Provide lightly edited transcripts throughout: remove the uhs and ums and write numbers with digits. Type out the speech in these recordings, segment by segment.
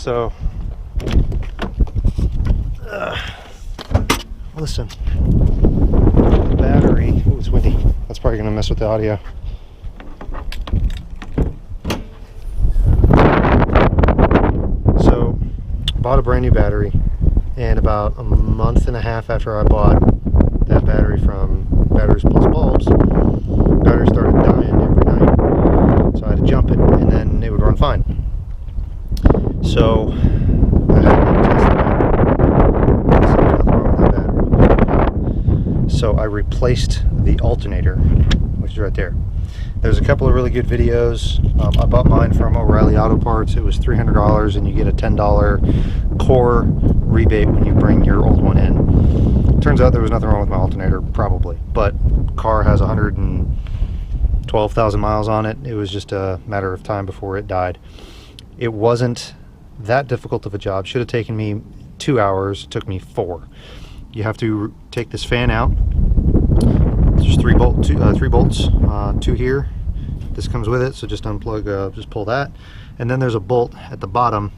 So listen, the battery, oh, it's windy. That's probably gonna mess with the audio. So bought a brand new battery, and about a month and a half after I bought that battery from Batteries Plus Bulbs, the battery started dying every night. So I had to jump it, and then it would run fine. So I had to test the battery. So there's nothing wrong with that battery. So I replaced the alternator, which is right there. There's a couple of really good videos. I bought mine from O'Reilly Auto Parts. It was $300, and you get a $10 core rebate when you bring your old one in. Turns out there was nothing wrong with my alternator, probably, but car has 112,000 miles on it. It was just a matter of time before it died. It wasn't that difficult of a job. Should have taken me 2 hours. It took me 4. You have to take this fan out. There's three bolts, 2 here. This comes with it, so just unplug, just pull that. And then there's a bolt at the bottom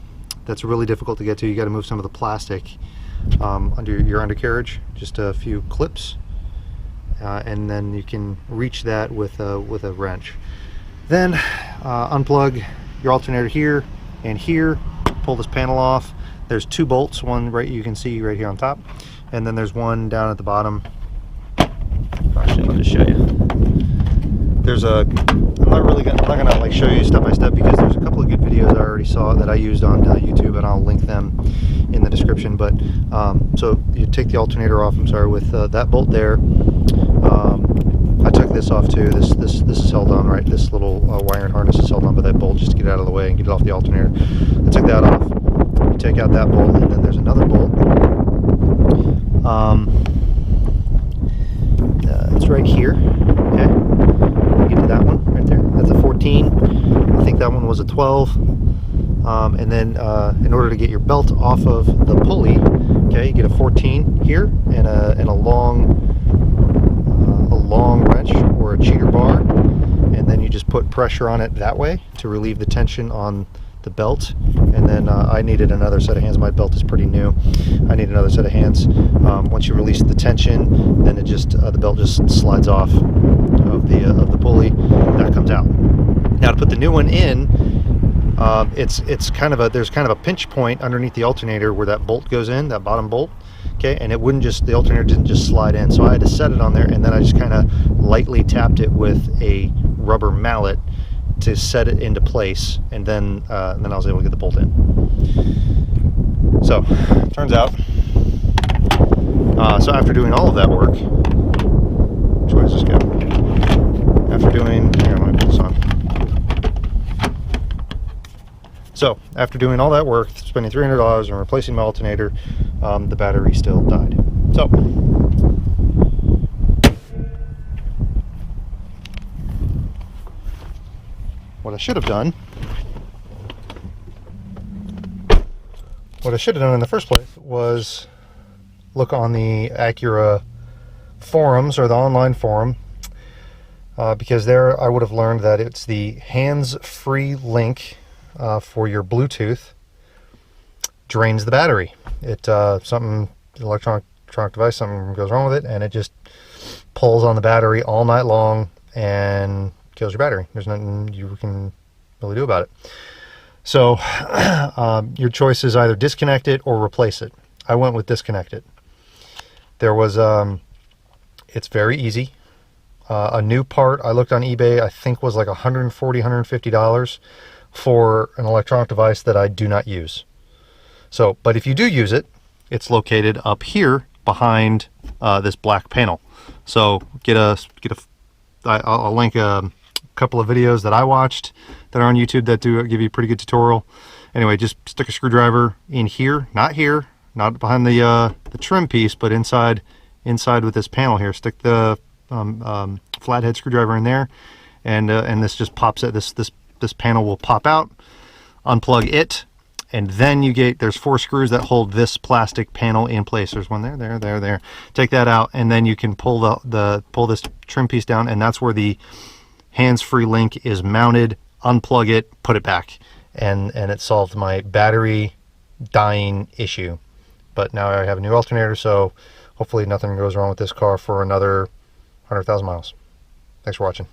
that's really difficult to get to. You got to move some of the plastic under your undercarriage, just a few clips, and then you can reach that with a wrench. Then unplug your alternator here and here, pull this panel off. There's 2 bolts, one right you can see right here on top, and then there's one down at the bottom. Actually, I'll just show you. There's a, I'm not gonna like show you step by step, because there's a couple of good videos I already saw that I used on YouTube, and I'll link them in the description. But so you take the alternator off, I'm sorry, with that bolt there. I took this off too. This is held on, right? This little wiring harness is held on by that bolt just to get it out of the way and get it off the alternator. I took that off. You take out that bolt, and then there's another bolt. It's right here. Okay, get to that one right there. That's a 14. I think that one was a 12. And then in order to get your belt off of the pulley, okay, you get a 14 here and a long wrench or a cheater bar, and then you just put pressure on it that way to relieve the tension on the belt. And then I needed another set of hands. My belt is pretty new. I need another set of hands. Once you release the tension, then it just the belt just slides off of the pulley. That comes out. Now to put the new one in, it's kind of there's kind of a pinch point underneath the alternator where that bolt goes in, that bottom bolt. Okay, and it wouldn't just, the alternator didn't just slide in, so I had to set it on there, and then I just kind of lightly tapped it with a rubber mallet to set it into place, and then I was able to get the bolt in. So turns out, so after doing all of that work, which way does this go? After doing, hang on, let me put this on. So after doing all that work, spending $300 and replacing my alternator, the battery still died. So what I should have done in the first place was look on the Acura forums, or the online forum, because there I would have learned that it's the hands-free link for your Bluetooth drains the battery. Something, electronic device, something goes wrong with it, and it just pulls on the battery all night long and kills your battery. There's nothing you can really do about it. So your choice is either disconnect it or replace it. I went with disconnect it. There was it's very easy. A new part I looked on eBay, I think was like $140, $150 for an electronic device that I do not use. So, but if you do use it, it's located up here behind this black panel. So I'll link a couple of videos that I watched that are on YouTube that do give you a pretty good tutorial. Anyway, just stick a screwdriver in here, not behind the trim piece, but inside with this panel here. Stick the flathead screwdriver in there, and this just pops it. This panel will pop out. Unplug it, and then there's 4 screws that hold this plastic panel in place. There's one there. Take that out, and then you can pull pull this trim piece down, and that's where the hands-free link is mounted. Unplug it, put it back, and it solved my battery dying issue. But now I have a new alternator, so hopefully nothing goes wrong with this car for another 100,000 miles. Thanks for watching.